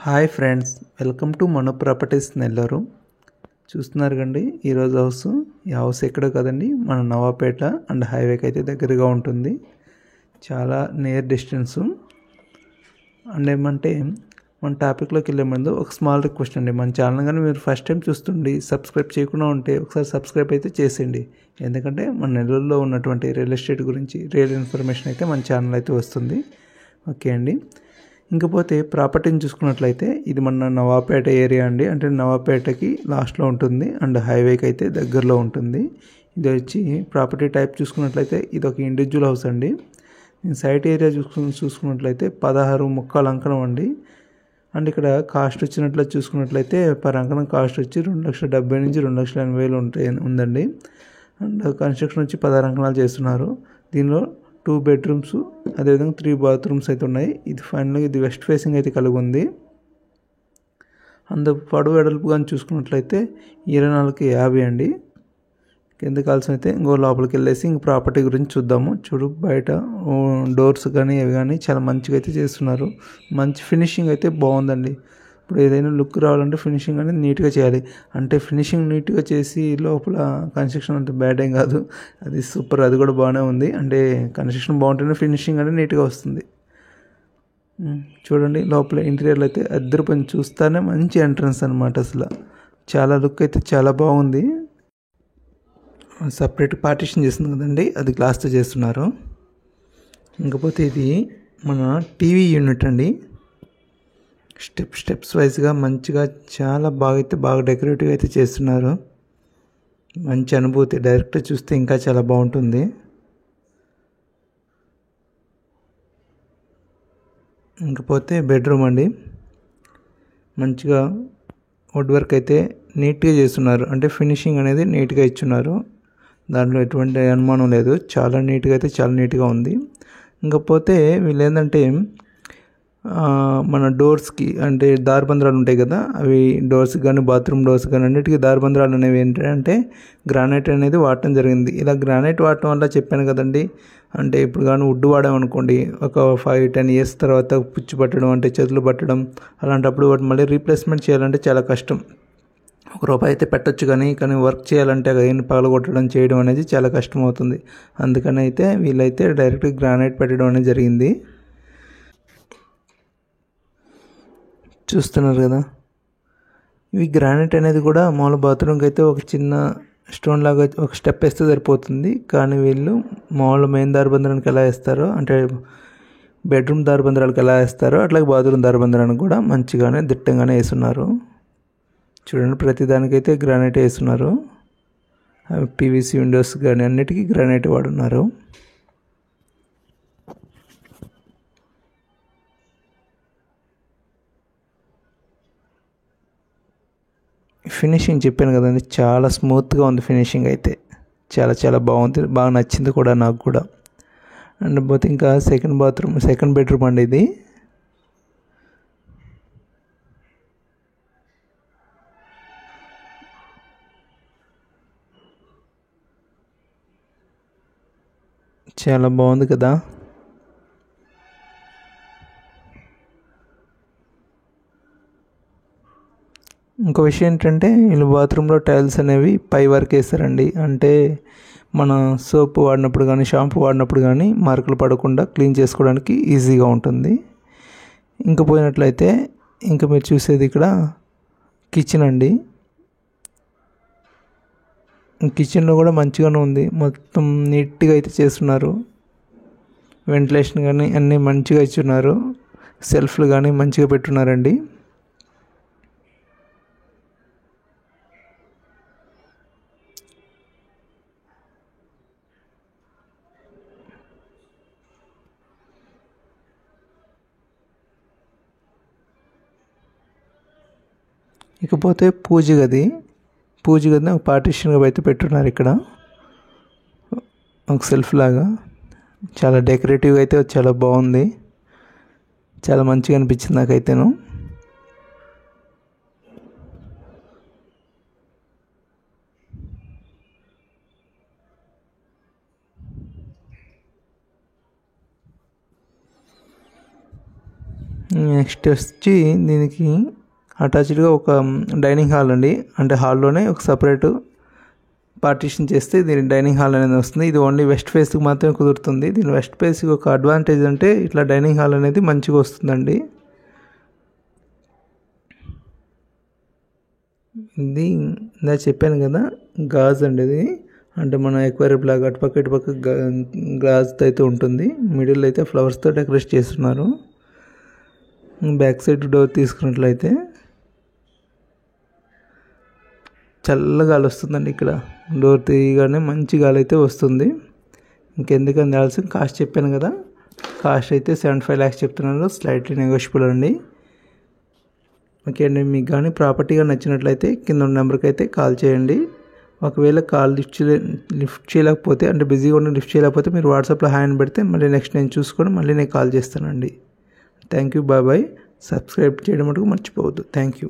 Hi friends, welcome to మన properties Nellore. చూస్తున్నారు కండి ఈరోజు ఈ హౌస్ ఎక్కడో కదండి, మన నవాపేట అండ్ హైవేకి అయితే దగ్గరగా ఉంటుంది. చాలా నియర్ డిస్టెన్సు. అండ్ ఏమంటే మన టాపిక్లోకి వెళ్ళే ముందు ఒక స్మాల్ రిక్వెస్ట్ అండి, మన ఛానల్ కానీ మీరు ఫస్ట్ టైం చూస్తుండి సబ్స్క్రైబ్ చేయకుండా ఉంటే ఒకసారి సబ్స్క్రైబ్ అయితే చేసేయండి. ఎందుకంటే మన నెల్లూరులో ఉన్నటువంటి రియల్ ఎస్టేట్ గురించి రియల్ ఇన్ఫర్మేషన్ అయితే మన ఛానల్ అయితే వస్తుంది. ఓకే అండి. ఇంకపోతే ప్రాపర్టీని చూసుకున్నట్లయితే ఇది మన నవాపేట ఏరియా అండి, అంటే నవాపేటకి లాస్ట్లో ఉంటుంది అండ్ హైవేకి అయితే దగ్గరలో ఉంటుంది. ఇది వచ్చి ప్రాపర్టీ టైప్ చూసుకున్నట్లయితే ఇది ఒక ఇండివిజువల్ హౌస్ అండి. సైట్ ఏరియా చూసుకున్నట్లయితే 16 ముక్కాల అంకణం అండి. అండ్ ఇక్కడ కాస్ట్ వచ్చినట్లు చూసుకున్నట్లయితే పర్ అంకణం కాస్ట్ వచ్చి 2,70,000 నుంచి 2,80,000 ఉందండి. అండ్ కన్స్ట్రక్షన్ వచ్చి 16 అంకణాలు చేస్తున్నారు. దీనిలో 2 బెడ్రూమ్స్ అదేవిధంగా 3 బాత్రూమ్స్ అయితే ఉన్నాయి. ఇది ఫైనల్గా ఇది వెస్ట్ ఫేసింగ్ అయితే కలిగి ఉంది. అందు పొడవు వెడల్పు కానీ చూసుకున్నట్లయితే 24x50 అండి. కింద కాల్సిన అయితే ఇంకో లోపలికి వెళ్ళేసి ఇంక ప్రాపర్టీ గురించి చూద్దాము. చూడు, బయట డోర్స్ కానీ అవి కానీ చాలా మంచిగా అయితే చేస్తున్నారు. మంచి ఫినిషింగ్ అయితే బాగుందండి. ఇప్పుడు ఏదైనా లుక్ రావాలంటే ఫినిషింగ్ అనేది నీట్గా చేయాలి. అంటే ఫినిషింగ్ నీట్గా చేసి లోపల కన్స్ట్రక్షన్ అంత బ్యాడ్ ఏం కాదు, అది సూపర్, అది కూడా బాగానే ఉంది. అంటే కన్స్ట్రక్షన్ బాగుంటేనే ఫినిషింగ్ అనేది నీట్గా వస్తుంది. చూడండి, లోపల ఇంటీరియర్లు అయితే అద్దరిపోయి చూస్తానే మంచి ఎంట్రన్స్ అనమాట. అసలు చాలా లుక్ అయితే చాలా బాగుంది. సపరేట్ పార్టీషన్ చేస్తుంది కదండి, అది గ్లాస్తో చేస్తున్నారు. ఇంకపోతే ఇది మన టీవీ యూనిట్ అండి. స్టెప్స్ వైజ్గా మంచిగా చాలా బాగా డెకరేటివ్ అయితే చేస్తున్నారు. మంచి అనుభూతి, డైరెక్ట్ చూస్తే ఇంకా చాలా బాగుంటుంది. ఇంకపోతే బెడ్రూమ్ అండి, మంచిగా వుడ్ వర్క్ అయితే నీట్గా చేస్తున్నారు. అంటే ఫినిషింగ్ అనేది నీట్గా ఇచ్చున్నారు, దాంట్లో ఎటువంటి అనుమానం లేదు. చాలా నీట్గా ఉంది. ఇంకపోతే వీళ్ళు ఏంటంటే మన డోర్స్కి అంటే దారబంధరాలు ఉంటాయి కదా, అవి డోర్స్కి కానీ బాత్రూమ్ డోర్స్ కానీ అన్నిటికీ దారబంధరాలు అనేవి ఏంటంటే గ్రానైట్ అనేది వాడటం జరిగింది. ఇలా గ్రానైట్ వాడటం వల్ల చెప్పాను కదండి, అంటే ఇప్పుడు కానీ వుడ్ వాడామనుకోండి, ఒక 5-10 years తర్వాత పుచ్చు పట్టడం, అంటే చేతులు పట్టడం, అలాంటప్పుడు వాటి మళ్ళీ రీప్లేస్మెంట్ చేయాలంటే చాలా కష్టం. ₹1 అయితే పెట్టచ్చు, కానీ వర్క్ చేయాలంటే అదేం పగలగొట్టడం చేయడం అనేది చాలా కష్టం అవుతుంది. అందుకని అయితే వీళ్ళైతే డైరెక్ట్ గ్రానైట్ పెట్టడం అనేది జరిగింది. చూస్తున్నారు కదా, ఇవి గ్రానైట్ అనేది కూడా మామూలు బాత్రూమ్కి అయితే ఒక చిన్న స్టోన్ లాగా ఒక స్టెప్ వేస్తే సరిపోతుంది. కానీ వీళ్ళు మామూలు మెయిన్ దారబంధరానికి ఎలా వేస్తారో, అంటే బెడ్రూమ్ దారబంధరాలకు ఎలా వేస్తారో అట్లాగే బాత్రూమ్ దారబంధరానికి కూడా మంచిగానే దిట్టంగానే వేస్తున్నారు. చూడండి, ప్రతిదానికైతే గ్రానైట్ వేస్తున్నారు. పీవీసీ విండోస్ కానీ అన్నిటికీ గ్రానైట్ వాడున్నారు. ఫినిషింగ్ చెప్పాను కదండి, చాలా స్మూత్గా ఉంది. ఫినిషింగ్ అయితే చాలా బాగుంది, బాగా నచ్చింది కూడా నాకు కూడా. అండ్ పోతే ఇంకా సెకండ్ బెడ్రూమ్ అండి ఇది. చాలా బాగుంది కదా. ఇంకో విషయం ఏంటంటే వీళ్ళు బాత్రూంలో టైల్స్ అనేవి పై వరకు వేస్తారండి. అంటే మన సోప్ వాడినప్పుడు కానీ షాంపూ వాడినప్పుడు కానీ మార్కులు పడకుండా క్లీన్ చేసుకోవడానికి ఈజీగా ఉంటుంది. ఇంక పోయినట్లయితే ఇంకా మీరు చూసేది ఇక్కడ కిచెన్ అండి. కిచెన్లో కూడా మంచిగానే ఉంది, మొత్తం నీట్గా అయితే చేస్తున్నారు. వెంటిలేషన్ కానీ అన్నీ మంచిగా ఇచ్చున్నారు. సెల్ఫ్లు కానీ మంచిగా పెట్టున్నారండి. ఇకపోతే పూజ గది ఒక పార్టీషన్గా అయితే పెట్టున్నారు. ఇక్కడ ఒక సెల్ఫ్ లాగా చాలా డెకరేటివ్గా అయితే చాలా బాగుంది, చాలా మంచిగా అనిపించింది నాకైతేను. నెక్స్ట్ వచ్చి దీనికి అటాచ్డ్గా ఒక డైనింగ్ హాల్ అండి. అంటే హాల్లోనే ఒక సపరేట్ పార్టీషన్ చేస్తే దీని డైనింగ్ హాల్ అనేది వస్తుంది. ఇది ఓన్లీ వెస్ట్ ఫేస్కి మాత్రమే కుదురుతుంది. దీని వెస్ట్ ఫేస్కి ఒక అడ్వాంటేజ్ అంటే ఇట్లా డైనింగ్ హాల్ అనేది మంచిగా వస్తుందండి. ఇది ఇందా చెప్పాను కదా, గాజ్ అండి ఇది. అంటే మన ఎక్వేరియం లాగా అటుపక్క ఇటుపక్క గ్లాస్తో అయితే ఉంటుంది. మిడిల్ అయితే ఫ్లవర్స్తో డెకరేట్ చేస్తున్నారు. బ్యాక్ సైడ్ డోర్ తీసుకున్నట్లయితే చల్ల గాలి వస్తుందండి. ఇక్కడ డోర్ తీయగానే మంచి గాలి అయితే వస్తుంది. ఇంకెందుకని తెలిసి కాస్ట్ చెప్పాను కదా, కాస్ట్ అయితే 75 lakhs చెప్తున్నారు. స్లైట్లీ నెగోషియబుల్ అండి. ఓకే అండి, మీకు కానీ ప్రాపర్టీగా నచ్చినట్లయితే కింద ఉన్న నెంబర్కి అయితే కాల్ చేయండి. ఒకవేళ కాల్ లిఫ్ట్ చేయలేకపోతే, అంటే బిజీగా ఉండి లిఫ్ట్ చేయలేకపోతే మీరు వాట్సాప్లో హాయ్ అని పెడితే మళ్ళీ నెక్స్ట్ నేను చూసుకొని మళ్ళీ నేను కాల్ చేస్తానండి. Thank you, bye bye. Subscribe చేయడం మటుకు మర్చిపోవద్దు. Thank you.